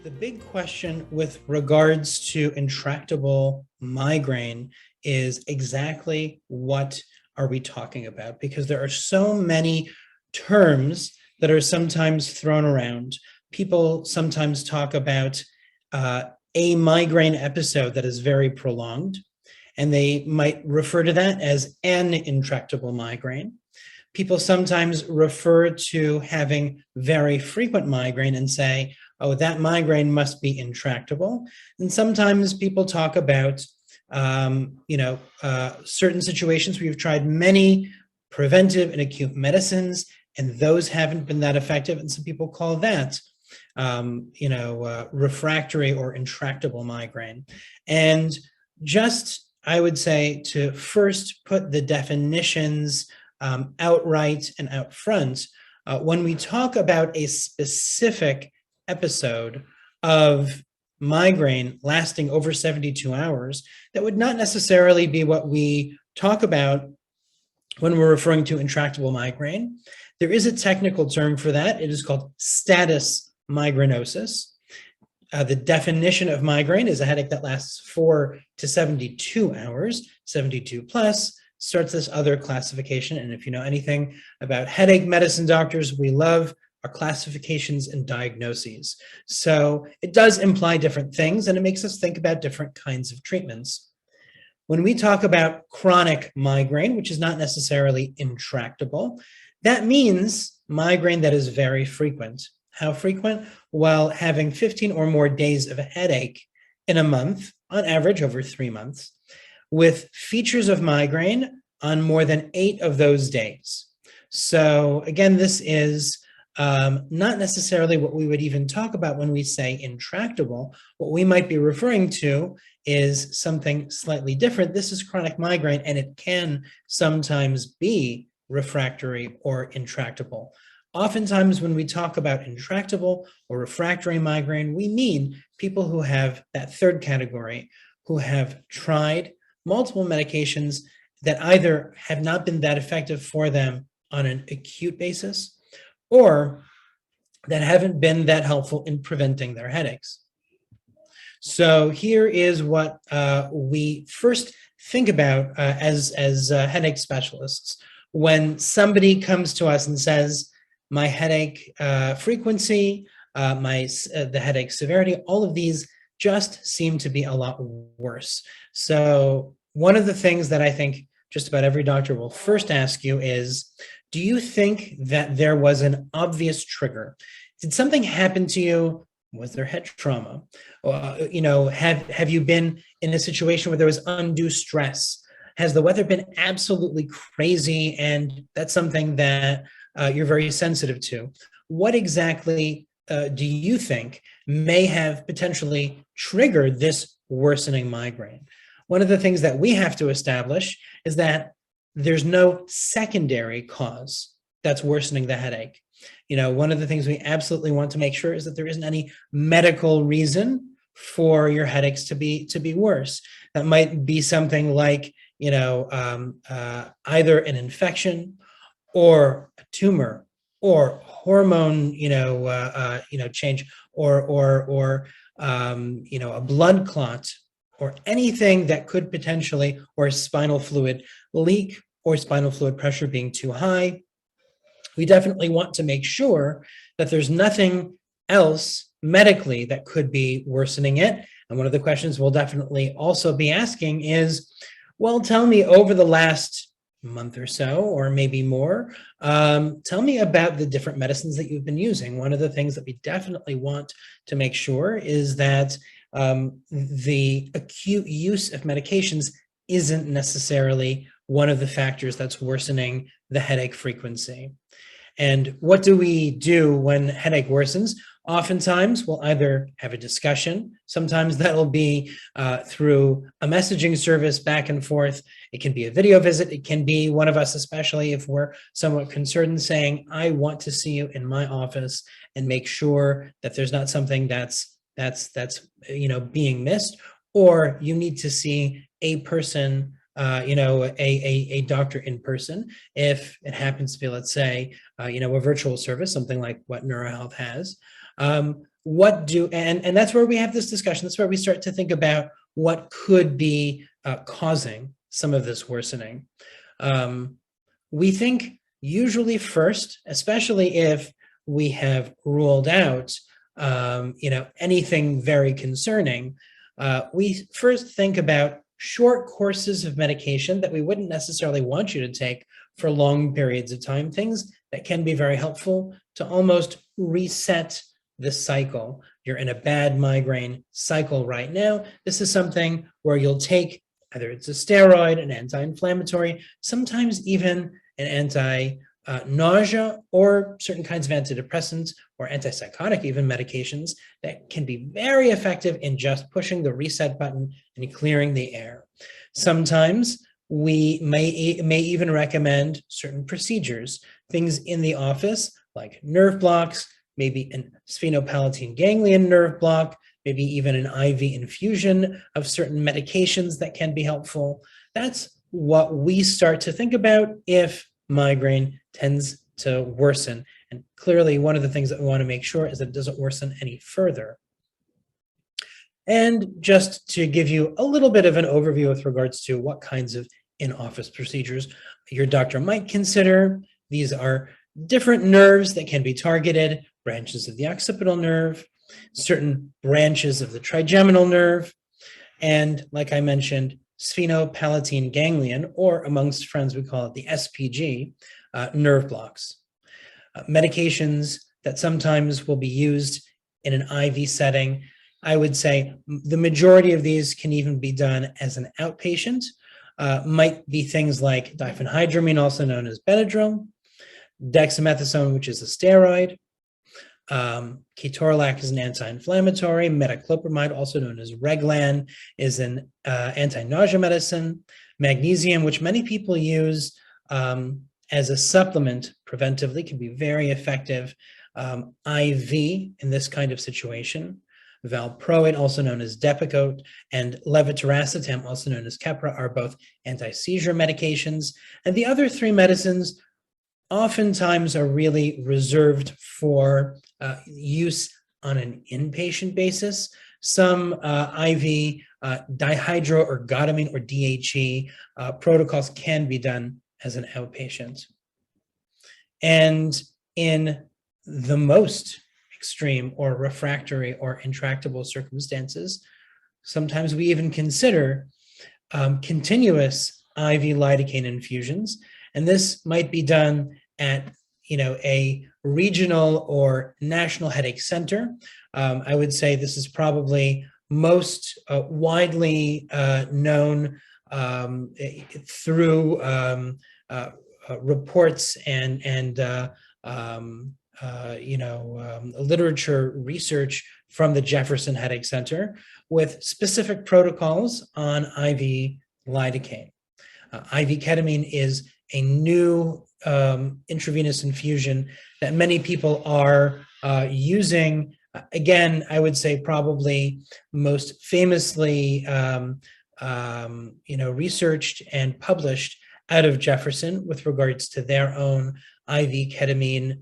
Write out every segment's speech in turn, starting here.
The big question with regards to intractable migraine is exactly what are we talking about? Because there are so many terms that are sometimes thrown around. People sometimes talk about a migraine episode that is very prolonged, and they might refer to that as an intractable migraine. People sometimes refer to having very frequent migraine and say, oh, that migraine must be intractable. And sometimes people talk about, certain situations where you've tried many preventive and acute medicines, and those haven't been that effective. And some people call that, refractory or intractable migraine. And just, I would say, to first put the definitions outright and out front, when we talk about a specific episode of migraine lasting over 72 hours, that would not necessarily be what we talk about when we're referring to intractable migraine. There is a technical term for that. It is called status migrainosus. The definition of migraine is a headache that lasts 4 to 72 hours, 72 plus starts this other classification. And if you know anything about headache medicine doctors, we love our classifications and diagnoses. So it does imply different things, and it makes us think about different kinds of treatments. When we talk about chronic migraine, which is not necessarily intractable, that means migraine that is very frequent. How frequent? Well, having 15 or more days of a headache in a month, on average over 3 months, with features of migraine on more than 8 of those days. So again, this is not necessarily what we would even talk about when we say intractable. What we might be referring to is something slightly different. This is chronic migraine, and it can sometimes be refractory or intractable. Oftentimes, when we talk about intractable or refractory migraine, we mean people who have that third category, who have tried multiple medications that either have not been that effective for them on an acute basis, or that haven't been that helpful in preventing their headaches. So here is what we first think about as headache specialists. When somebody comes to us and says, my headache frequency, the headache severity, all of these just seem to be a lot worse. So one of the things that I think just about every doctor will first ask you is, do you think that there was an obvious trigger? Did something happen to you? Was there head trauma? Have you been in a situation where there was undue stress? Has the weather been absolutely crazy and that's something that you're very sensitive to? What exactly do you think may have potentially triggered this worsening migraine? One of the things that we have to establish is that there's no secondary cause that's worsening the headache. One of the things we absolutely want to make sure is that there isn't any medical reason for your headaches to be worse. That might be something like, either an infection or a tumor or hormone, change, or a blood clot, or anything that could potentially, or a spinal fluid leak, or spinal fluid pressure being too high. We definitely want to make sure that there's nothing else medically that could be worsening it. And one of the questions we'll definitely also be asking is, well, tell me, over the last month or so, or maybe more, tell me about the different medicines that you've been using. One of the things that we definitely want to make sure is that the acute use of medications isn't necessarily one of the factors that's worsening the headache frequency. And what do we do when headache worsens? Oftentimes, we'll either have a discussion. Sometimes that'll be through a messaging service back and forth. It can be a video visit. It can be one of us, especially if we're somewhat concerned, saying, I want to see you in my office and make sure that there's not something that's being missed, or you need to see a person, a doctor in person. If it happens to be, let's say, a virtual service, something like what NeuroHealth has. And that's where we have this discussion. That's where we start to think about what could be causing some of this worsening. We think usually first, especially if we have ruled out anything very concerning, we first think about short courses of medication that we wouldn't necessarily want you to take for long periods of time, things that can be very helpful to almost reset the cycle. You're in a bad migraine cycle right now. This is something where you'll take either it's a steroid, an anti-inflammatory, sometimes even an anti-nausea or certain kinds of antidepressants or antipsychotic even medications that can be very effective in just pushing the reset button and clearing the air. Sometimes we may even recommend certain procedures, things in the office like nerve blocks, maybe an sphenopalatine ganglion nerve block, maybe even an IV infusion of certain medications that can be helpful. That's what we start to think about if migraine tends to worsen. And clearly, one of the things that we want to make sure is that it doesn't worsen any further. And just to give you a little bit of an overview with regards to what kinds of in-office procedures your doctor might consider, these are different nerves that can be targeted, branches of the occipital nerve, certain branches of the trigeminal nerve, and like I mentioned, sphenopalatine ganglion, or amongst friends we call it the SPG, nerve blocks. Medications that sometimes will be used in an IV setting, I would say the majority of these can even be done as an outpatient, might be things like diphenhydramine, also known as Benadryl, dexamethasone, which is a steroid, ketorolac is an anti-inflammatory, metoclopramide, also known as Reglan, is an anti-nausea medicine, magnesium, which many people use as a supplement preventively, can be very effective, IV in this kind of situation, valproate, also known as Depakote, and levetiracetam, also known as Keppra, are both anti-seizure medications. And the other three medicines oftentimes are really reserved for use on an inpatient basis. Some IV dihydroergotamine or DHE protocols can be done as an outpatient. And in the most extreme or refractory or intractable circumstances, sometimes we even consider continuous IV lidocaine infusions. And this might be done at a regional or national headache center. I would say this is probably most widely known through reports and literature research from the Jefferson Headache Center with specific protocols on IV lidocaine. IV ketamine is a new intravenous infusion that many people are using. Again, I would say probably most famously, researched and published out of Jefferson with regards to their own IV ketamine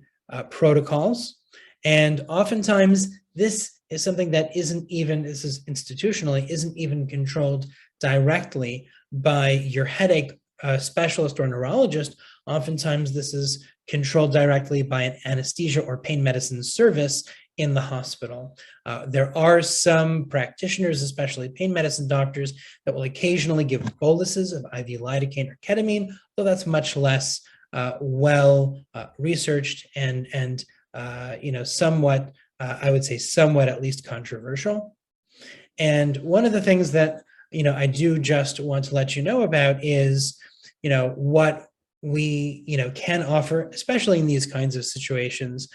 protocols. And oftentimes this is something that this is institutionally, isn't even controlled directly by your headache specialist or neurologist. Oftentimes this is controlled directly by an anesthesia or pain medicine service in the hospital. There are some practitioners, especially pain medicine doctors, that will occasionally give boluses of IV lidocaine or ketamine, though that's much less well researched and somewhat, I would say somewhat at least controversial. And one of the things that I do just want to let you know about is what we can offer, especially in these kinds of situations,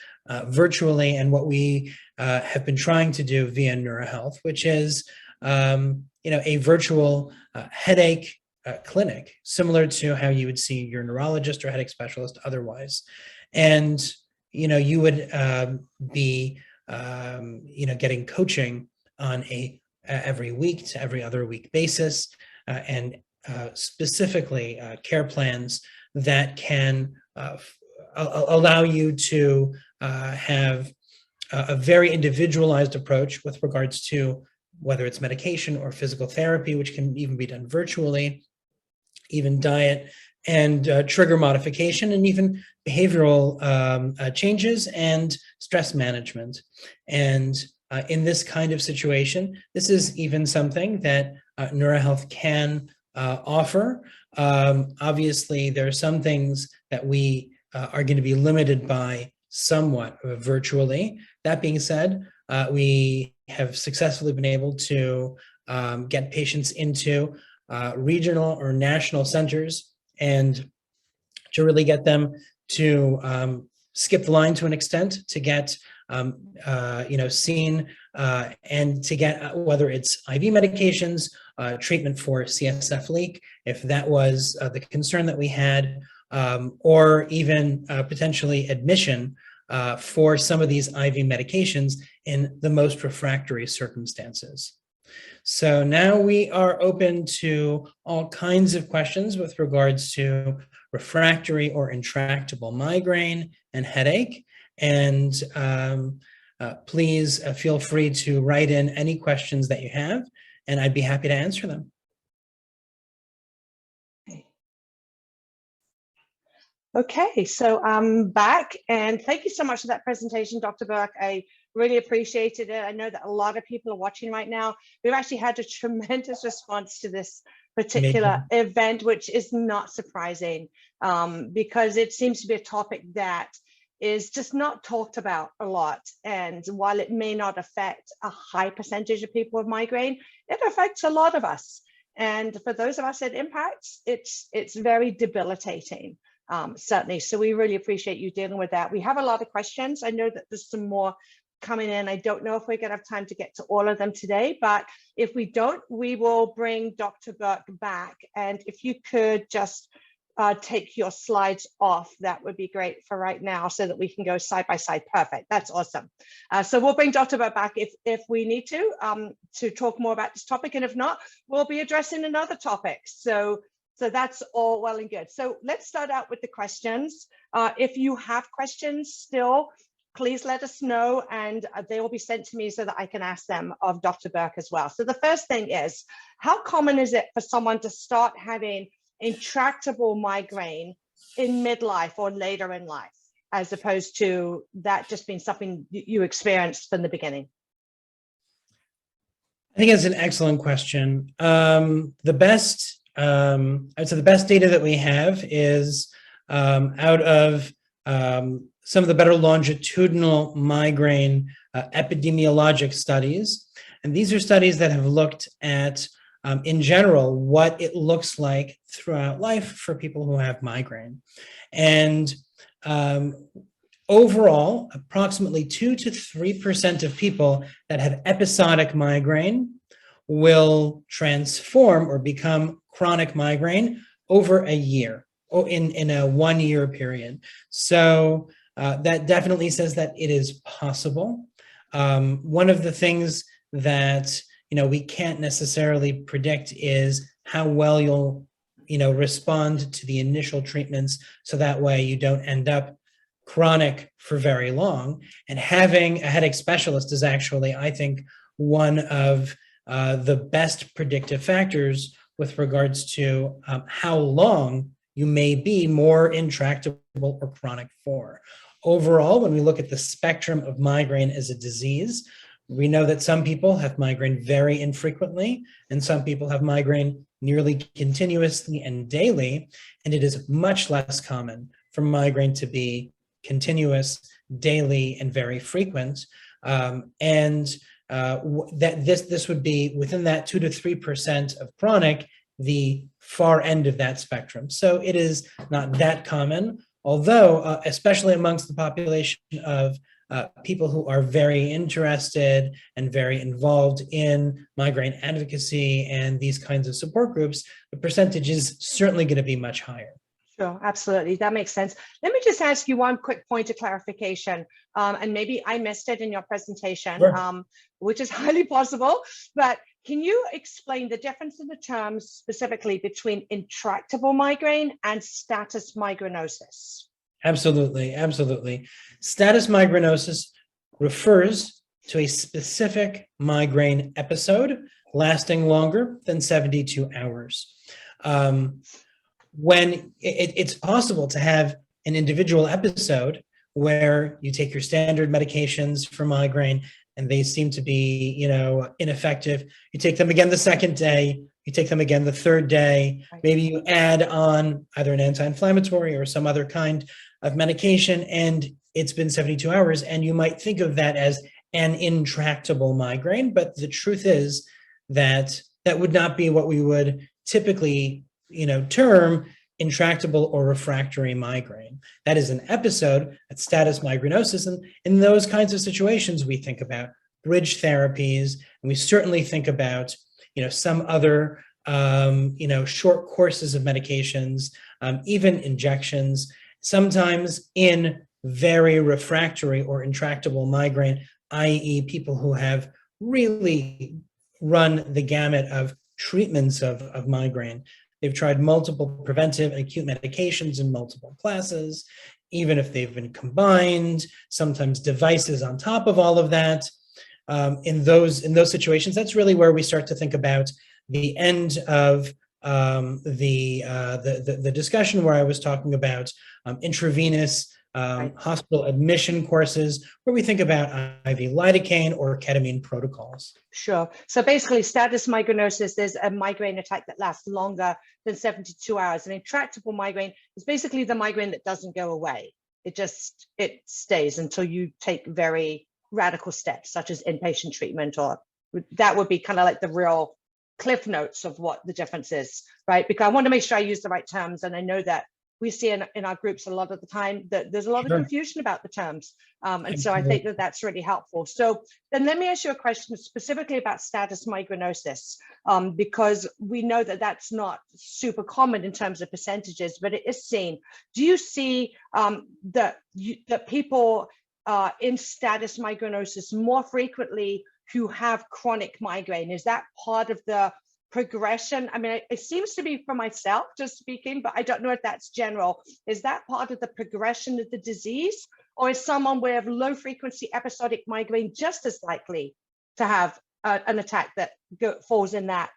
virtually, and what we have been trying to do via NeuroHealth, which is a virtual headache clinic, similar to how you would see your neurologist or headache specialist otherwise. And you would be getting coaching on a every week to every other week basis, and specifically care plans that can allow you to have a very individualized approach with regards to whether it's medication or physical therapy, which can even be done virtually, even diet and trigger modification, and even behavioral changes and stress management. And in this kind of situation, this is even something that neurohealth can offer. Obviously, there are some things that we are going to be limited by somewhat virtually. That being said, we have successfully been able to get patients into regional or national centers and to really get them to skip the line to an extent, to get seen and to get whether it's IV medications, treatment for CSF leak, if that was the concern that we had, or even potentially admission for some of these IV medications in the most refractory circumstances. So now we are open to all kinds of questions with regards to refractory or intractable migraine and headache. And please feel free to write in any questions that you have, and I'd be happy to answer them. Okay, so I'm back, and thank you so much for that presentation, Dr. Berk. I really appreciated it. I know that a lot of people are watching right now. We've actually had a tremendous response to this particular event, which is not surprising because it seems to be a topic that is just not talked about a lot. And while it may not affect a high percentage of people with migraine, it affects a lot of us. And for those of us it impacts, it's very debilitating. Certainly. So we really appreciate you dealing with that. We have a lot of questions. I know that there's some more coming in. I don't know if we're going to have time to get to all of them today, but if we don't, we will bring Dr. Berk back. And if you could just take your slides off, that would be great for right now so that we can go side by side. Perfect. That's awesome. So we'll bring Dr. Berk back if we need to talk more about this topic. And if not, we'll be addressing another topic. So that's all well and good. So let's start out with the questions. If you have questions still, please let us know, and they will be sent to me so that I can ask them of Dr. Berk as well. So the first thing is, how common is it for someone to start having intractable migraine in midlife or later in life, as opposed to that just being something you experienced from the beginning? I think it's an excellent question. I'd say the best data that we have is out of some of the better longitudinal migraine epidemiologic studies. And these are studies that have looked at, in general, what it looks like throughout life for people who have migraine. And overall, approximately 2 to 3% of people that have episodic migraine will transform or become chronic migraine over a year, or in a 1 year period. So that definitely says that it is possible. One of the things that we can't necessarily predict is how well you'll respond to the initial treatments, so that way you don't end up chronic for very long. And having a headache specialist is actually, I think, one of the best predictive factors with regards to how long you may be more intractable or chronic for. Overall, when we look at the spectrum of migraine as a disease, we know that some people have migraine very infrequently, and some people have migraine nearly continuously and daily, and it is much less common for migraine to be continuous, daily, and very frequent. That this would be within that 2 to 3% of chronic, the far end of that spectrum. So it is not that common, although especially amongst the population of people who are very interested and very involved in migraine advocacy and these kinds of support groups, the percentage is certainly going to be much higher. Sure, absolutely. That makes sense. Let me just ask you one quick point of clarification, and maybe I missed it in your presentation, sure, which is highly possible, but can you explain the difference in the terms specifically between intractable migraine and status migrainosus? Absolutely, absolutely. Status migrainosus refers to a specific migraine episode lasting longer than 72 hours. When it's possible to have an individual episode where you take your standard medications for migraine and they seem to be, ineffective. You take them again the second day, you take them again the third day, maybe you add on either an anti-inflammatory or some other kind of medication, and it's been 72 hours, and you might think of that as an intractable migraine, but the truth is that that would not be what we would typically, term intractable or refractory migraine. That is an episode at status migrainosus. And in those kinds of situations, we think about bridge therapies, and we certainly think about, some other, short courses of medications, even injections, sometimes in very refractory or intractable migraine, i.e. people who have really run the gamut of treatments of migraine. They've tried multiple preventive and acute medications in multiple classes, even if they've been combined, sometimes devices on top of all of that. In those situations, that's really where we start to think about the end of the discussion where I was talking about intravenous hospital admission courses, where we think about IV lidocaine or ketamine protocols. Sure. So basically, status migrainosus, there's a migraine attack that lasts longer than 72 hours. An intractable migraine is basically the migraine that doesn't go away. It stays until you take very radical steps, such as inpatient treatment, or that would be kind of like the real cliff notes of what the difference is, right? Because I want to make sure I use the right terms. And I know that we see in our groups a lot of the time that there's a lot of confusion about the terms. And so I think that that's really helpful. So then let me ask you a question specifically about status migrainosus, because we know that that's not super common in terms of percentages, but it is seen. Do you see that people in status migrainosus more frequently who have chronic migraine? Is that part of the progression? I mean, it seems to be for myself just speaking, but I don't know if that's general. Is that part of the progression of the disease, or is someone with low frequency episodic migraine just as likely to have an attack that falls in that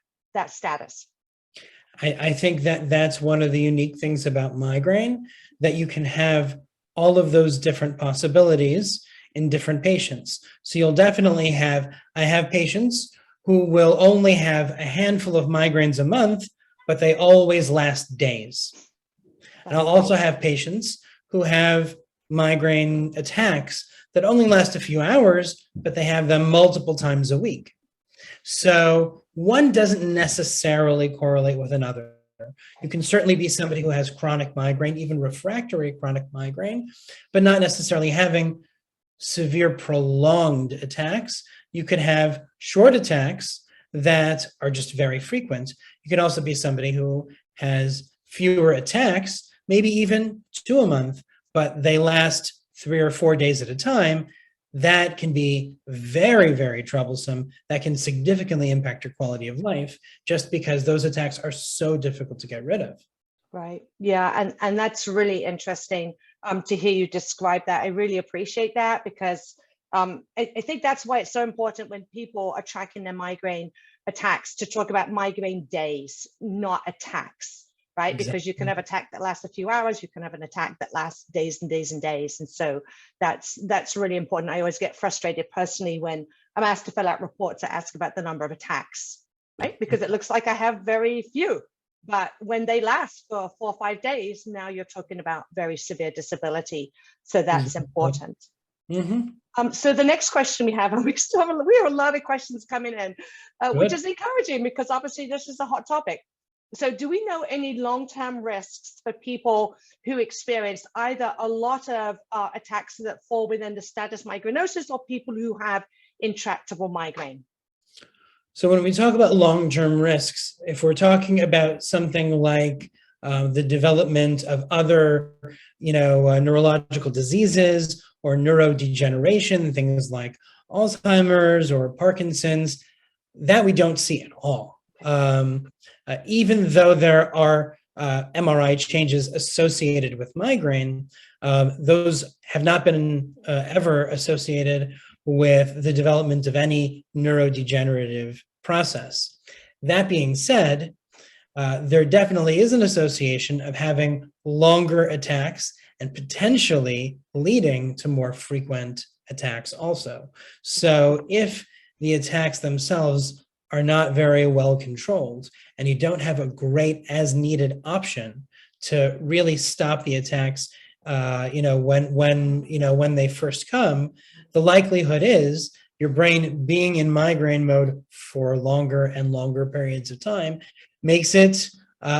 status? I think that that's one of the unique things about migraine, that you can have all of those different possibilities in different patients. So you'll definitely I have patients who will only have a handful of migraines a month, but they always last days. And I'll also have patients who have migraine attacks that only last a few hours, but they have them multiple times a week. So one doesn't necessarily correlate with another. You can certainly be somebody who has chronic migraine, even refractory chronic migraine, but not necessarily having severe prolonged attacks. You could have short attacks that are just very frequent. You could also be somebody who has fewer attacks, maybe even 2 a month, but they last 3 or 4 days at a time. That can be very, very troublesome. That can significantly impact your quality of life, just because those attacks are so difficult to get rid of. Right. Yeah. And that's really interesting to hear you describe that. I really appreciate that, because I think that's why it's so important when people are tracking their migraine attacks to talk about migraine days, not attacks, right? Exactly. Because you can have an attack that lasts a few hours, you can have an attack that lasts days and days and days. And so that's really important. I always get frustrated personally when I'm asked to fill out reports that ask about the number of attacks, right? Because it looks like I have very few. But when they last for 4 or 5 days, now you're talking about very severe disability. So that's important. Mm-hmm. So the next question we have, and we have a lot of questions coming in, which is encouraging, because obviously this is a hot topic. So do we know any long-term risks for people who experience either a lot of attacks that fall within the status migrainosus, or people who have intractable migraine? So when we talk about long-term risks, if we're talking about something like the development of other, neurological diseases or neurodegeneration, things like Alzheimer's or Parkinson's, that we don't see at all. Even though there are MRI changes associated with migraine, those have not been ever associated with the development of any neurodegenerative process. That being said, there definitely is an association of having longer attacks and potentially leading to more frequent attacks also. So if the attacks themselves are not very well controlled and you don't have a great as needed option to really stop the attacks, when they first come, the likelihood is your brain being in migraine mode for longer and longer periods of time makes it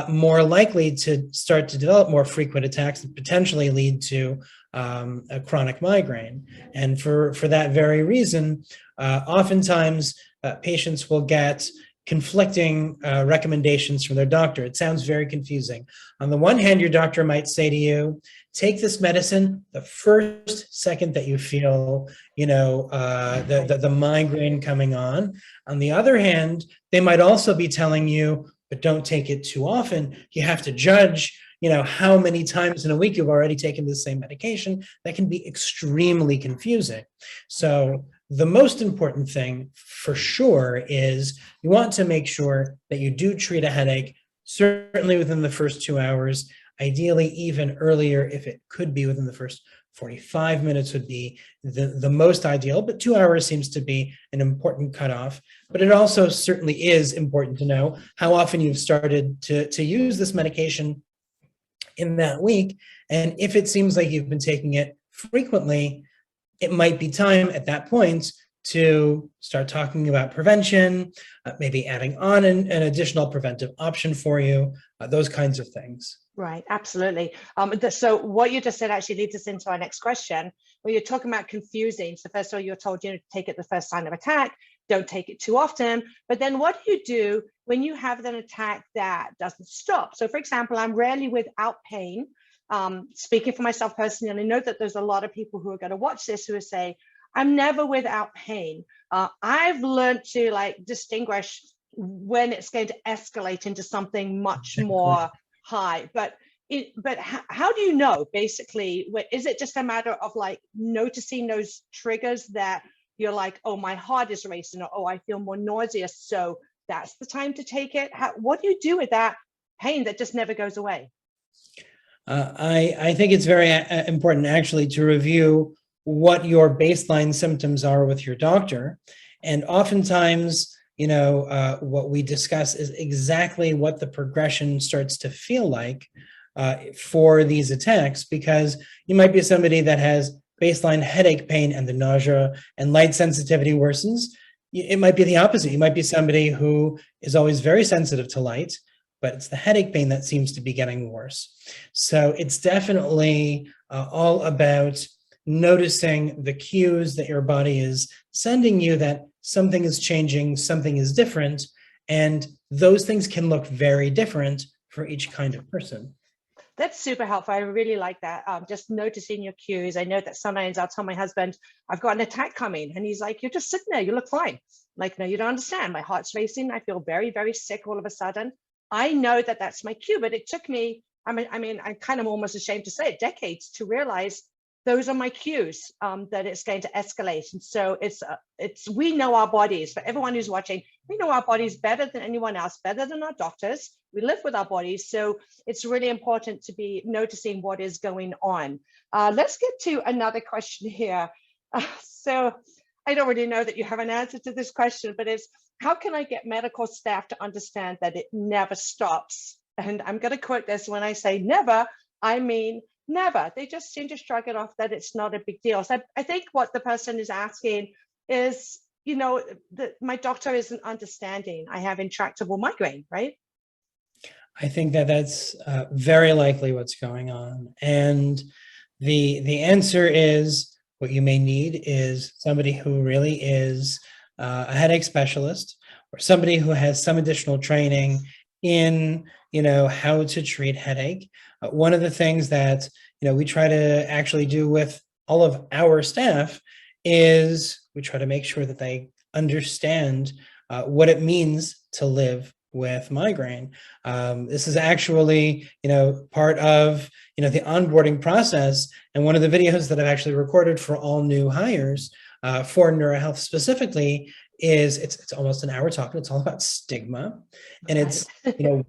more likely to start to develop more frequent attacks and potentially lead to a chronic migraine. And for that very reason, oftentimes patients will get conflicting recommendations from their doctor. It sounds very confusing. On the one hand, your doctor might say to you, take this medicine the first second that you feel, the migraine coming on. On the other hand, they might also be telling you, but don't take it too often. You have to judge, how many times in a week you've already taken the same medication. That can be extremely confusing. So the most important thing for sure is you want to make sure that you do treat a headache, certainly within the first 2 hours, ideally even earlier if it could be within the first 45 minutes would be the most ideal, but 2 hours seems to be an important cutoff. But it also certainly is important to know how often you've started to use this medication in that week. And if it seems like you've been taking it frequently, it might be time at that point to start talking about prevention, maybe adding on an additional preventive option for you, those kinds of things. Right, absolutely. So what you just said actually leads us into our next question, where you're talking about confusing. So first of all, you're told to take it the first sign of attack, don't take it too often. But then what do you do when you have an attack that doesn't stop? So for example, I'm rarely without pain. Speaking for myself personally, and I know that there's a lot of people who are going to watch this who will say, I'm never without pain. I've learned to distinguish when it's going to escalate into something much more high. But how do you know, basically? Is it just a matter of noticing those triggers that you're like, oh, my heart is racing, or oh, I feel more nauseous, so that's the time to take it? What do you do with that pain that just never goes away? I think it's very important actually to review what your baseline symptoms are with your doctor. And oftentimes, what we discuss is exactly what the progression starts to feel like for these attacks, because you might be somebody that has baseline headache pain and the nausea and light sensitivity worsens. It might be the opposite. You might be somebody who is always very sensitive to light, but it's the headache pain that seems to be getting worse. So it's definitely all about noticing the cues that your body is sending you that something is changing, something is different, and those things can look very different for each kind of person. That's super helpful. I really like that. Just noticing your cues. I know that sometimes I'll tell my husband, I've got an attack coming. And he's like, you're just sitting there. You look fine. Like, no, you don't understand. My heart's racing. I feel very, very sick all of a sudden. I know that that's my cue, but it took me, I'm kind of almost ashamed to say it, decades to realize those are my cues, that it's going to escalate. And so we know our bodies. For everyone who's watching, we know our bodies better than anyone else, better than our doctors. We live with our bodies. So it's really important to be noticing what is going on. Let's get to another question here. So I don't really know that you have an answer to this question, but it's, how can I get medical staff to understand that it never stops? And I'm going to quote this: when I say never, I mean never. They just seem to shrug it off that it's not a big deal. So I think what the person is asking is, that my doctor isn't understanding I have intractable migraine, right? I think that that's very likely what's going on. And the answer is, what you may need is somebody who really is a headache specialist, or somebody who has some additional training in, how to treat headache. One of the things that, we try to actually do with all of our staff is we try to make sure that they understand what it means to live with migraine. This is actually, part of, the onboarding process. And one of the videos that I've actually recorded for all new hires for neurohealth specifically is it's almost an hour talking. It's all about stigma, and it's,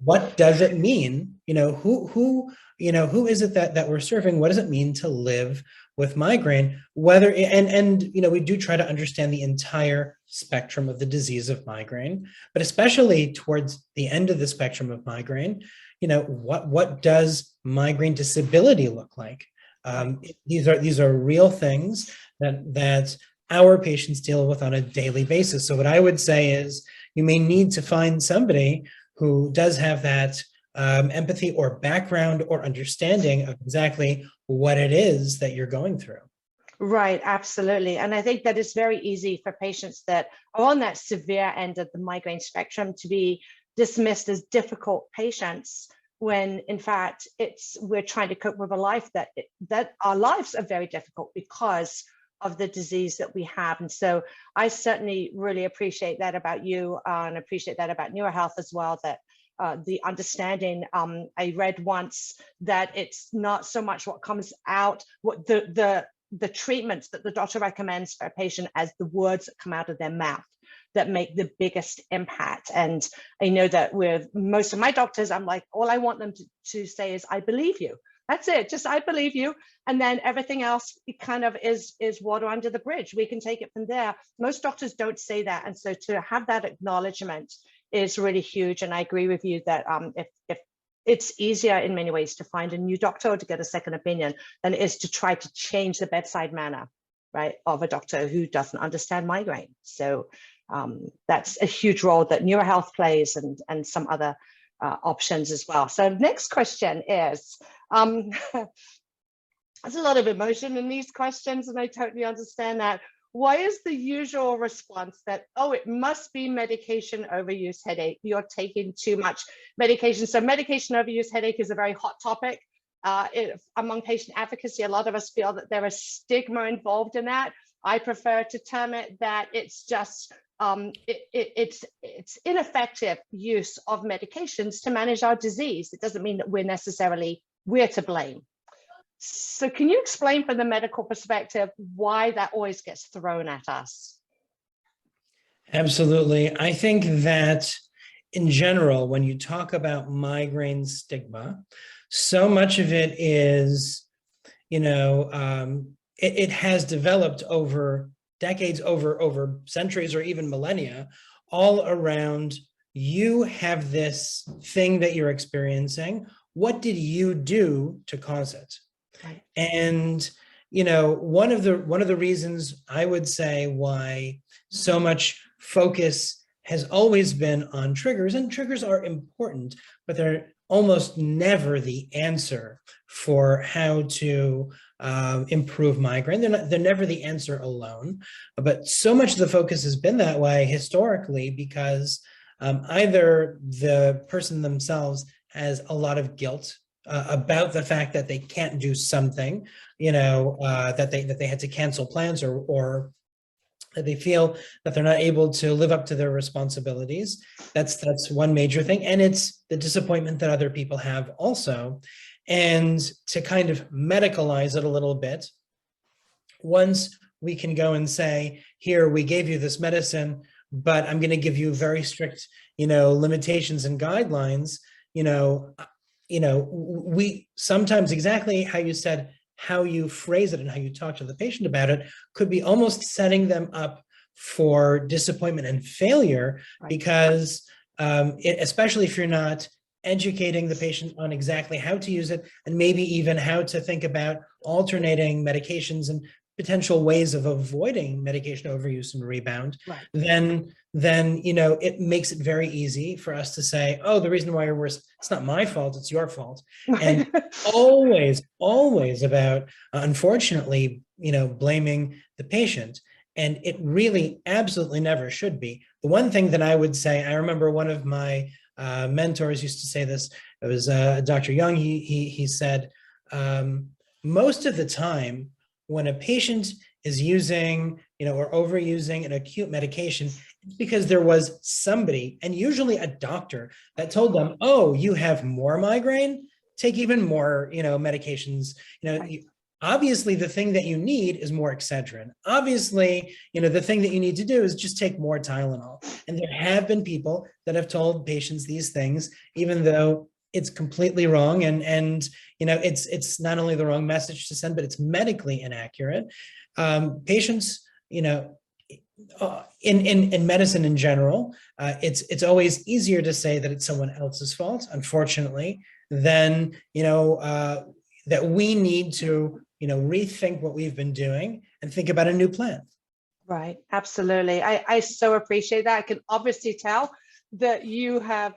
what does it mean? Who is it that we're serving? What does it mean to live with migraine? Whether and we do try to understand the entire spectrum of the disease of migraine, but especially towards the end of the spectrum of migraine, what does migraine disability look like? These are real things that our patients deal with on a daily basis. So what I would say is you may need to find somebody who does have that empathy or background or understanding of exactly what it is that you're going through. Right, absolutely. And I think that it's very easy for patients that are on that severe end of the migraine spectrum to be dismissed as difficult patients, when in fact we're trying to cope with a life that our lives are very difficult because of the disease that we have. And so I certainly really appreciate that about you, and appreciate that about neurohealth as well, that the understanding. I read once that it's not so much what comes out, what the treatments that the doctor recommends for a patient, as the words that come out of their mouth that make the biggest impact. And I know that with most of my doctors, I'm like, all I want them to say is, I believe you. That's it, just I believe you. And then everything else kind of is water under the bridge. We can take it from there. Most doctors don't say that. And so to have that acknowledgement is really huge. And I agree with you that if it's easier in many ways to find a new doctor or to get a second opinion than it is to try to change the bedside manner, right, of a doctor who doesn't understand migraine. So that's a huge role that neurohealth plays, and some other options as well. So next question is, there's a lot of emotion in these questions, and I totally understand that. Why is the usual response that, oh, it must be medication overuse headache? You're taking too much medication. So medication overuse headache is a very hot topic. Among patient advocacy, a lot of us feel that there is stigma involved in that. I prefer to term it that it's just it's ineffective use of medications to manage our disease. It doesn't mean that we're to blame. So can you explain from the medical perspective why that always gets thrown at us? Absolutely. I think that in general, when you talk about migraine stigma, so much of it is, it has developed over decades, over centuries, or even millennia, all around, you have this thing that you're experiencing. What did you do to cause it? Right. And one of the reasons I would say why so much focus has always been on triggers, and triggers are important, but they're almost never the answer for how to improve migraine. They're never the answer alone, but so much of the focus has been that way historically because either the person themselves has a lot of guilt about the fact that they can't do something, that they had to cancel plans, or that they feel that they're not able to live up to their responsibilities. That's one major thing. And it's the disappointment that other people have also. And to kind of medicalize it a little bit, once we can go and say, here, we gave you this medicine, but I'm going to give you very strict, limitations and guidelines, we sometimes, exactly how you said, how you phrase it and how you talk to the patient about it could be almost setting them up for disappointment and failure, right? Because especially if you're not educating the patient on exactly how to use it, and maybe even how to think about alternating medications and potential ways of avoiding medication overuse and rebound, right, then it makes it very easy for us to say, oh, the reason why you're worse, it's not my fault, it's your fault. And always about, unfortunately, blaming the patient. And it really absolutely never should be. The one thing that I would say, I remember one of my mentors used to say this, it was Dr. Young, he said, most of the time, when a patient is using, or overusing an acute medication, it's because there was somebody, and usually a doctor, that told them, oh, you have more migraine, take even more, medications. Obviously, the thing that you need is more Excedrin. Obviously, the thing that you need to do is just take more Tylenol. And there have been people that have told patients these things, even though it's completely wrong. And it's not only the wrong message to send, but it's medically inaccurate. Patients, in medicine in general, it's always easier to say that it's someone else's fault, unfortunately, than that we need to rethink what we've been doing and think about a new plan. Right, absolutely. I so appreciate that. I can obviously tell that you have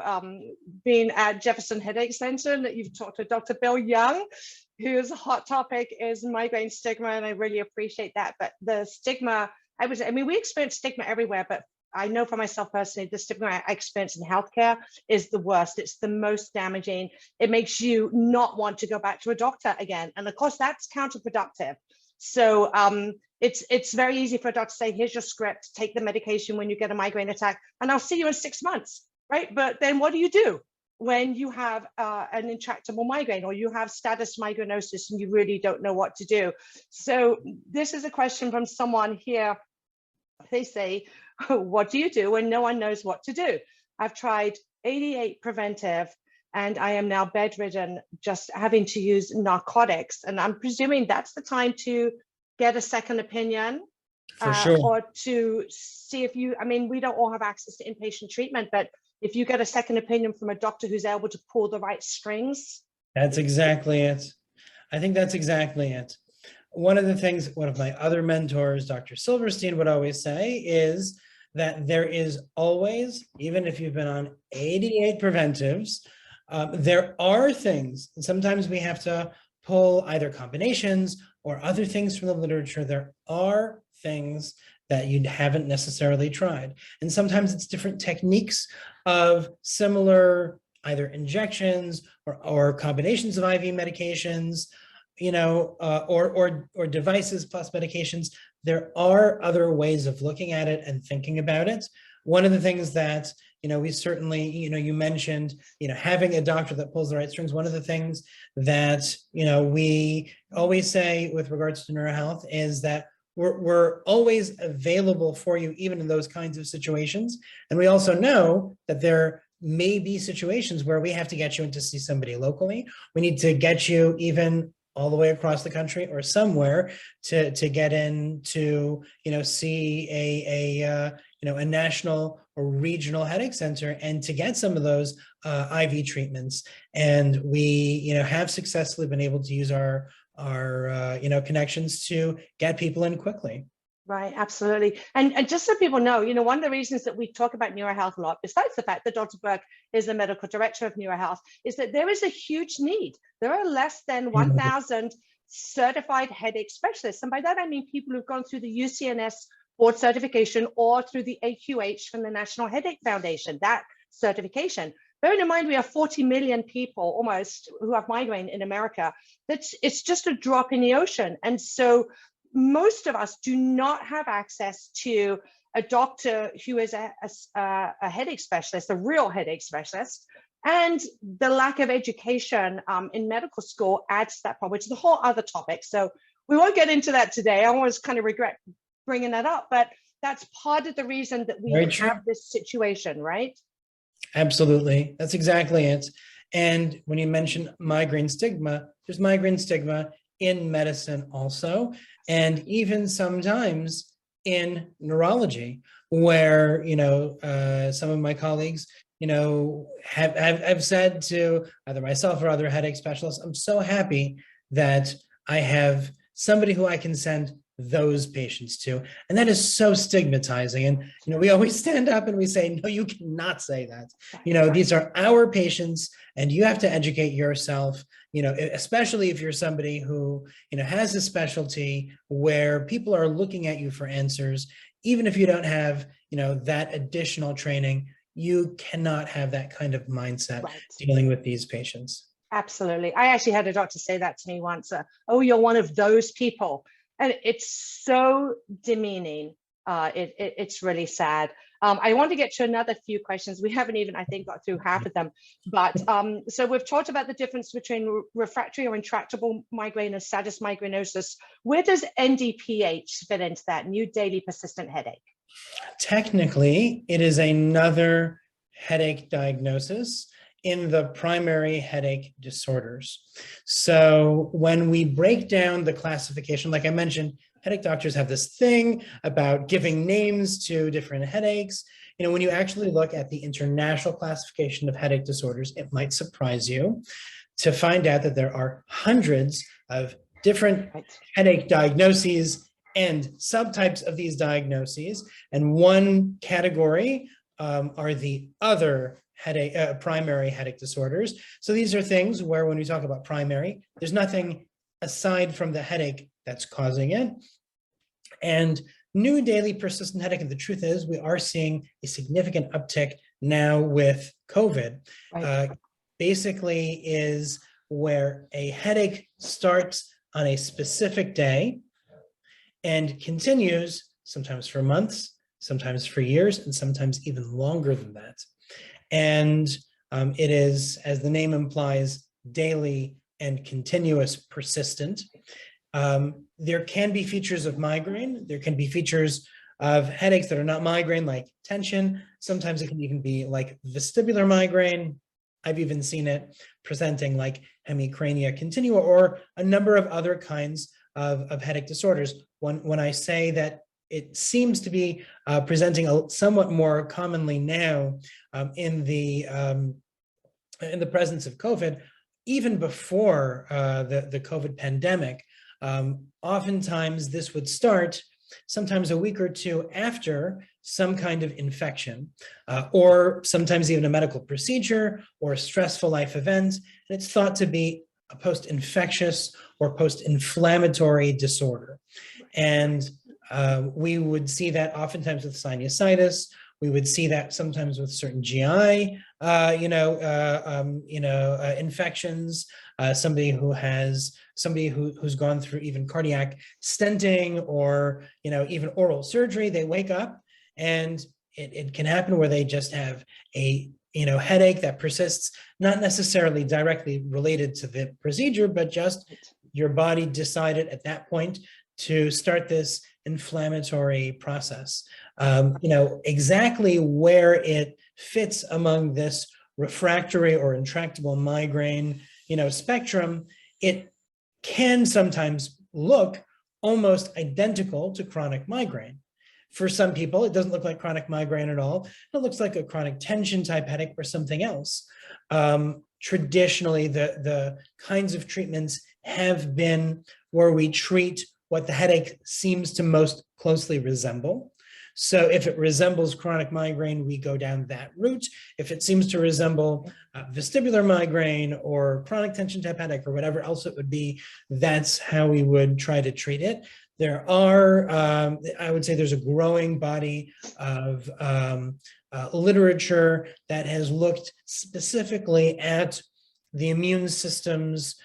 been at Jefferson Headache Center and that you've talked to Dr. Bill Young, whose hot topic is migraine stigma, and I really appreciate that. But the stigma, we experience stigma everywhere, but I know for myself personally, the stigma I experience in healthcare is the worst. It's the most damaging. It makes you not want to go back to a doctor again. And of course, that's counterproductive. So it's very easy for a doctor to say, here's your script, take the medication when you get a migraine attack, and I'll see you in 6 months, right? But then what do you do when you have an intractable migraine, or you have status migrainosus and you really don't know what to do? So this is a question from someone here. They say, what do you do when no one knows what to do? I've tried 88 preventive and I am now bedridden, just having to use narcotics. And I'm presuming that's the time to get a second opinion. For sure. Or to see if we don't all have access to inpatient treatment, but if you get a second opinion from a doctor who's able to pull the right strings. That's exactly it. I think that's exactly it. One of the things, one of my other mentors, Dr. Silverstein, would always say is that there is always, even if you've been on 88 preventives, there are things, and sometimes we have to pull either combinations or other things from the literature. There are things that you haven't necessarily tried. And sometimes it's different techniques of similar either injections or combinations of IV medications, or devices plus medications. There are other ways of looking at it and thinking about it. One of the things that, we certainly, you mentioned, having a doctor that pulls the right strings. One of the things that, we always say with regards to neurohealth is that we're always available for you, even in those kinds of situations. And we also know that there may be situations where we have to get you in to see somebody locally. We need to get you even all the way across the country or somewhere to get in to, see a national or regional headache center and to get some of those IV treatments. And we, have successfully been able to use our connections to get people in quickly. Right, absolutely. And just so people know, one of the reasons that we talk about neurohealth a lot, besides the fact that Dr. Berk is the medical director of neurohealth, is that there is a huge need. There are less than 1,000 certified headache specialists. And by that, I mean people who've gone through the UCNS board certification or through the AQH from the National Headache Foundation, that certification. Bearing in mind, we have 40 million people almost who have migraine in America. It's just a drop in the ocean. And so most of us do not have access to a doctor who is a headache specialist, a real headache specialist. And the lack of education in medical school adds to that problem, which is a whole other topic. So we won't get into that today. I always kind of regret bringing that up, but that's part of the reason that we have this situation, right? Absolutely. That's exactly it. And when you mention migraine stigma, there's migraine stigma in medicine also, and even sometimes in neurology, where some of my colleagues have said to either myself or other headache specialists, I'm so happy that I have somebody who I can send those patients to. And that is so stigmatizing. And, we always stand up and we say, no, you cannot say that. These are our patients and you have to educate yourself, especially if you're somebody who, has a specialty where people are looking at you for answers. Even if you don't have, that additional training, you cannot have that kind of mindset dealing with these patients. Absolutely. I actually had a doctor say that to me once. Oh, you're one of those people. And it's so demeaning. It's really sad. I want to get to another few questions. We haven't even, I think, got through half of them. But so we've talked about the difference between refractory or intractable migraine and status migrainosus. Where does NDPH fit into that, new daily persistent headache? Technically, it is another headache diagnosis in the primary headache disorders. So when we break down the classification, like I mentioned, headache doctors have this thing about giving names to different headaches. You know, when you actually look at the international classification of headache disorders, it might surprise you to find out that there are hundreds of different headache diagnoses and subtypes of these diagnoses. And one category are the other headache, primary headache disorders. So these are things where when we talk about primary, there's nothing aside from the headache that's causing it. And new daily persistent headache, and the truth is we are seeing a significant uptick now with COVID, basically is where a headache starts on a specific day and continues sometimes for months, sometimes for years, and sometimes even longer than that. And it is, as the name implies, daily and continuous persistent. There can be features of migraine. There can be features of headaches that are not migraine, like tension. Sometimes it can even be like vestibular migraine. I've even seen it presenting like hemicrania continua or a number of other kinds of headache disorders. When I say that it seems to be presenting somewhat more commonly now in the presence of COVID, even before the COVID pandemic, oftentimes this would start sometimes a week or two after some kind of infection, or sometimes even a medical procedure or a stressful life event. And it's thought to be a post-infectious or post-inflammatory disorder. And we would see that oftentimes with sinusitis. We would see that sometimes with certain GI, infections. Somebody who's gone through even cardiac stenting or even oral surgery. They wake up and it can happen where they just have a headache that persists, not necessarily directly related to the procedure, but just your body decided at that point to start this inflammatory process. Exactly where it fits among this refractory or intractable migraine, spectrum, it can sometimes look almost identical to chronic migraine. For some people, it doesn't look like chronic migraine at all. It looks like a chronic tension type headache or something else. Traditionally, the kinds of treatments have been where we treat what the headache seems to most closely resemble. So if it resembles chronic migraine, we go down that route. If it seems to resemble vestibular migraine or chronic tension type headache or whatever else it would be, that's how we would try to treat it. There are, I would say there's a growing body of literature that has looked specifically at the immune system's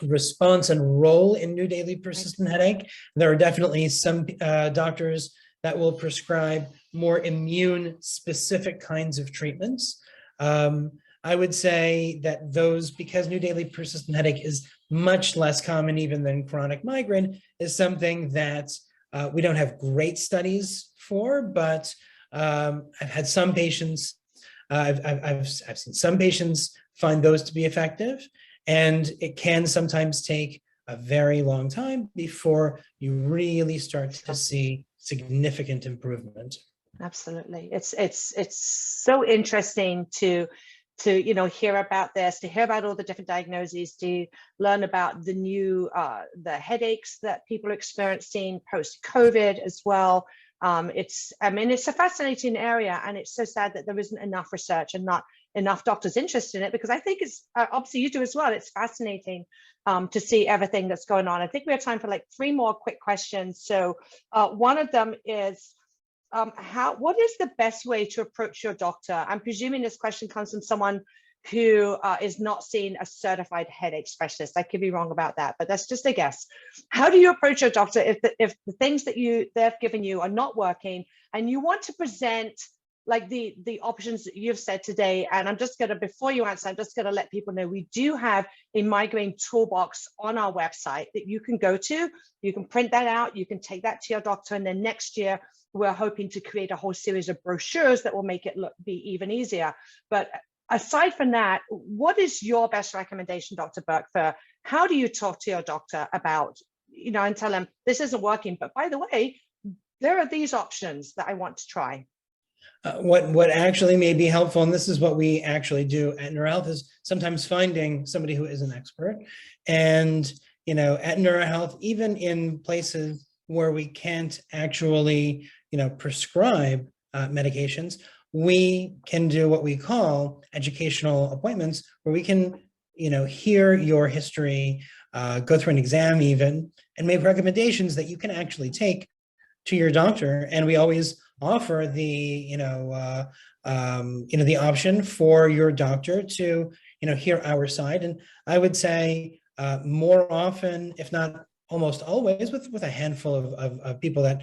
response and role in new daily persistent headache. There are definitely some doctors that will prescribe more immune specific kinds of treatments. I would say that those, because new daily persistent headache is much less common even than chronic migraine, is something that we don't have great studies for, but I've had some patients, I've seen some patients find those to be effective. And it can sometimes take a very long time before you really start to see significant improvement. Absolutely. It's so interesting to hear about this, to hear about all the different diagnoses, to learn about the new the headaches that people are experiencing post-COVID as well. It's a fascinating area, and it's so sad that there isn't enough research and not enough doctors interested in it, because I think it's obviously you do as well. It's fascinating to see everything that's going on. I think we have time for like 3 more quick questions. So one of them is, what is the best way to approach your doctor? I'm presuming this question comes from someone who is not seeing a certified headache specialist. I could be wrong about that, but that's just a guess. How do you approach your doctor if the things that they've given you are not working and you want to present like the options that you've said today? And I'm just going to, before you answer, I'm just going to let people know we do have a migraine toolbox on our website that you can go to. You can print that out, you can take that to your doctor, and then next year we're hoping to create a whole series of brochures that will make it be even easier. But aside from that, what is your best recommendation, Dr. Berk, for how do you talk to your doctor about, and tell them this isn't working, but by the way, there are these options that I want to try? What actually may be helpful, and this is what we actually do at NeuroHealth, is sometimes finding somebody who is an expert. And at NeuroHealth, even in places where we can't actually prescribe medications, we can do what we call educational appointments, where we can hear your history, go through an exam even, and make recommendations that you can actually take to your doctor. And we always offer the the option for your doctor to hear our side. And I would say more often, if not almost always, with a handful of people that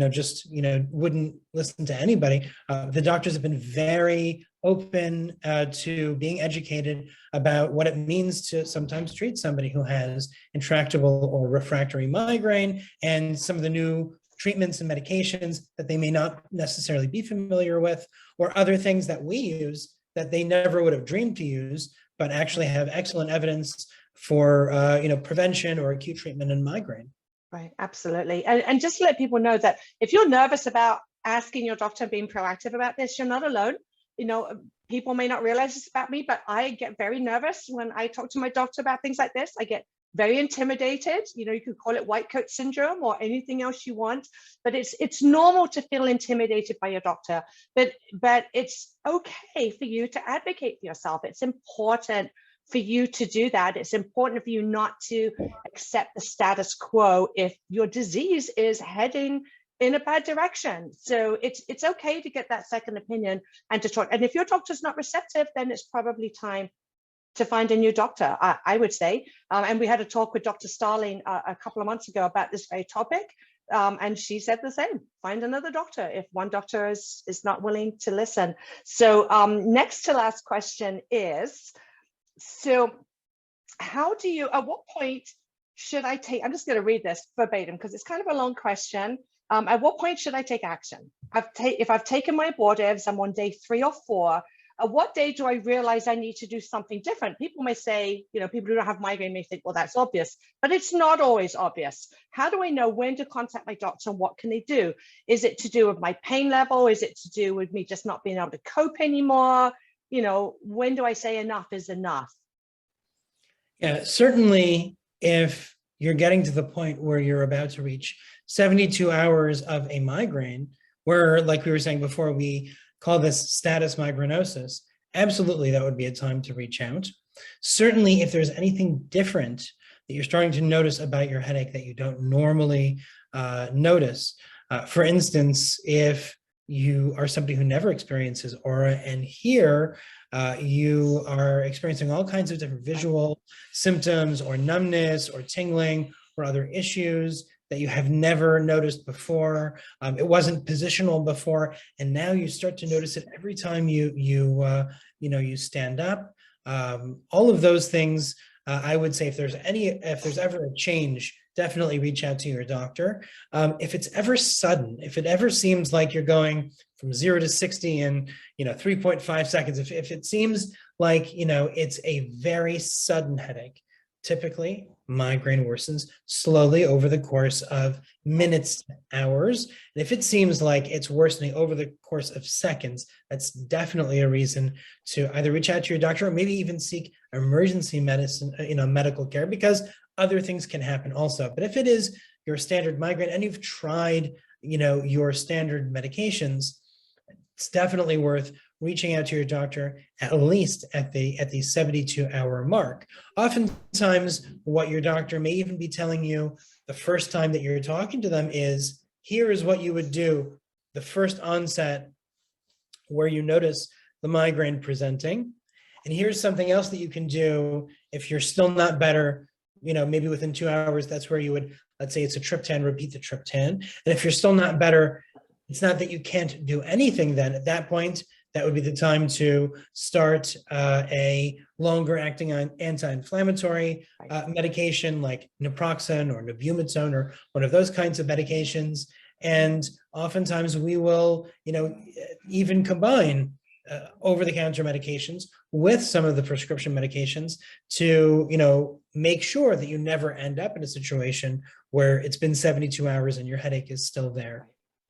just wouldn't listen to anybody, the doctors have been very open to being educated about what it means to sometimes treat somebody who has intractable or refractory migraine, and some of the new treatments and medications that they may not necessarily be familiar with, or other things that we use that they never would have dreamed to use, but actually have excellent evidence for prevention or acute treatment in migraine. Right, absolutely. And just to let people know that if you're nervous about asking your doctor, being proactive about this, you're not alone. People may not realize this about me, but I get very nervous when I talk to my doctor about things like this. I get very intimidated. You could call it white coat syndrome or anything else you want, but it's normal to feel intimidated by your doctor, but it's okay for you to advocate for yourself. It's important for you to do that. It's important for you not to accept the status quo if your disease is heading in a bad direction. So it's okay to get that second opinion and to talk. And if your doctor's not receptive, then it's probably time to find a new doctor, I would say. And we had a talk with Dr. Starling a couple of months ago about this very topic. And she said the same, find another doctor if one doctor is not willing to listen. So next to last question is, so how do you, at what point should I take, I'm just going to read this verbatim because it's kind of a long question. At what point should I take action? If I've taken my abortives, I'm on day 3 or 4, at what day do I realize I need to do something different? People may say, people who don't have migraine may think, well, that's obvious, but it's not always obvious. How do I know when to contact my doctor and what can they do? Is it to do with my pain level? Is it to do with me just not being able to cope anymore? When do I say enough is enough? Yeah, certainly if you're getting to the point where you're about to reach 72 hours of a migraine, where, like we were saying before, we call this status migrainosus, absolutely that would be a time to reach out. Certainly if there's anything different that you're starting to notice about your headache that you don't normally notice, for instance, if you are somebody who never experiences aura, and here you are experiencing all kinds of different visual symptoms or numbness or tingling or other issues that you have never noticed before. It wasn't positional before, and now you start to notice it every time you stand up. All of those things, I would say, if there's ever a change, definitely reach out to your doctor. If it's ever sudden, if it ever seems like you're going from 0 to 60 in 3.5 seconds, if it seems like it's a very sudden headache, typically migraine worsens slowly over the course of minutes, hours. And if it seems like it's worsening over the course of seconds, that's definitely a reason to either reach out to your doctor or maybe even seek emergency medicine, medical care, because other things can happen also. But if it is your standard migraine and you've tried, your standard medications, it's definitely worth reaching out to your doctor at least at the 72-hour mark. Oftentimes, what your doctor may even be telling you the first time that you're talking to them is, here is what you would do the first onset where you notice the migraine presenting. And here's something else that you can do if you're still not better, maybe within 2 hours, that's where you would, let's say it's a triptan, repeat the triptan. And if you're still not better, it's not that you can't do anything then. At that point, that would be the time to start a longer acting anti-inflammatory medication like naproxen or nabumazine or one of those kinds of medications. And oftentimes we will, even combine over-the-counter medications with some of the prescription medications to, make sure that you never end up in a situation where it's been 72 hours and your headache is still there.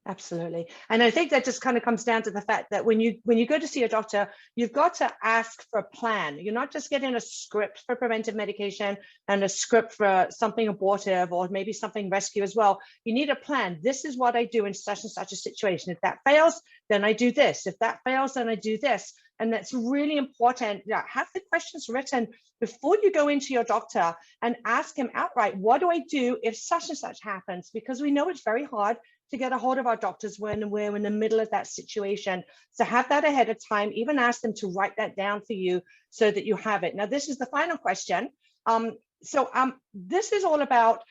Absolutely. And I think that just kind of comes down to the fact that when you go to see a doctor, you've got to ask for a plan. You're not just getting a script for preventive medication and a script for something abortive or maybe something rescue as well. You need a plan. This is what I do in such and such a situation. If that fails, then I do this. If that fails, then I do this. And that's really important. Yeah, have the questions written before you go into your doctor and ask him outright, what do I do if such and such happens? Because we know it's very hard to get a hold of our doctors when we're in the middle of that situation. So have that ahead of time, even ask them to write that down for you so that you have it. Now, this is the final question. This is all about,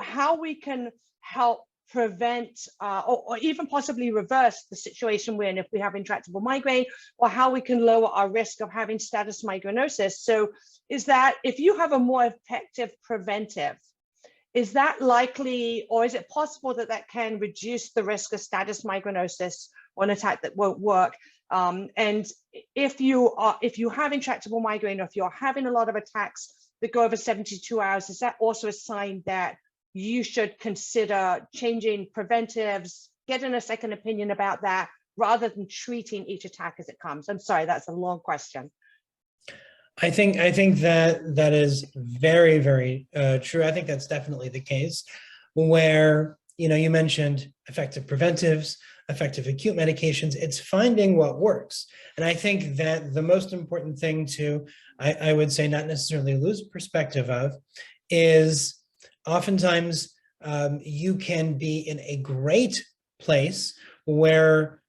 how we can help prevent or even possibly reverse the situation we're in if we have intractable migraine, or how we can lower our risk of having status migrainosus. So is that if you have a more effective preventive, is that likely, or is it possible that that can reduce the risk of status migrainosus or an attack that won't work? And if you have intractable migraine, or if you're having a lot of attacks that go over 72 hours, is that also a sign that you should consider changing preventives, getting a second opinion about that, rather than treating each attack as it comes? I'm sorry, that's a long question. I think that is very, very true. I think that's definitely the case where, you mentioned effective preventives, effective acute medications. It's finding what works. And I think that the most important thing to, I would say, not necessarily lose perspective of is oftentimes you can be in a great place where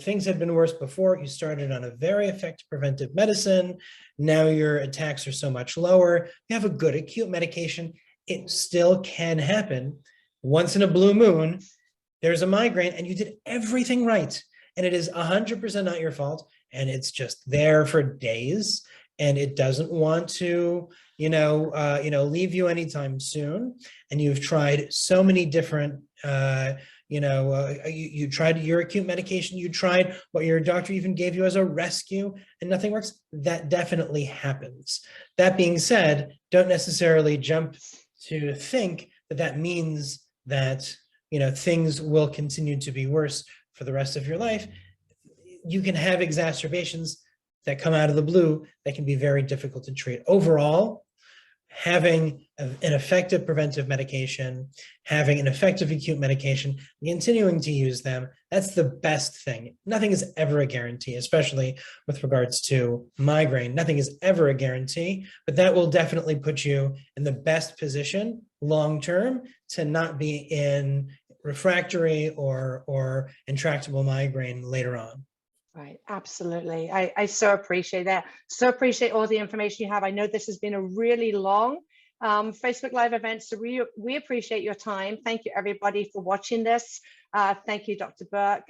things had been worse before. You started on a very effective preventive medicine. Now your attacks are so much lower. You have a good acute medication. It still can happen. Once in a blue moon, there's a migraine and you did everything right. And it is 100% not your fault. And it's just there for days. And it doesn't want to, leave you anytime soon. And you've tried so many different you tried your acute medication, you tried what your doctor even gave you as a rescue, and nothing works. That definitely happens. That being said, don't necessarily jump to think that that means that, things will continue to be worse for the rest of your life. You can have exacerbations that come out of the blue that can be very difficult to treat. Overall, having an effective preventive medication, having an effective acute medication, continuing to use them, that's the best thing. Nothing is ever a guarantee, especially with regards to migraine. Nothing is ever a guarantee, but that will definitely put you in the best position long-term to not be in refractory or intractable migraine later on. Right, absolutely. I so appreciate that. So appreciate all the information you have. I know this has been a really long Facebook Live event, so we appreciate your time. Thank you, everybody, for watching this. Thank you, Dr. Berk.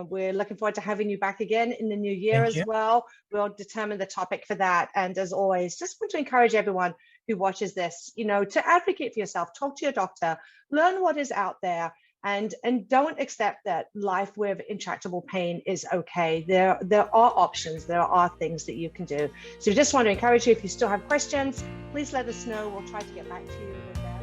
We're looking forward to having you back again in the new year as well. We'll determine the topic for that. And as always, just want to encourage everyone who watches this, to advocate for yourself, talk to your doctor, learn what is out there. And don't accept that life with intractable pain is okay. There are options. There are things that you can do. So we just want to encourage you, if you still have questions, please let us know. We'll try to get back to you with that.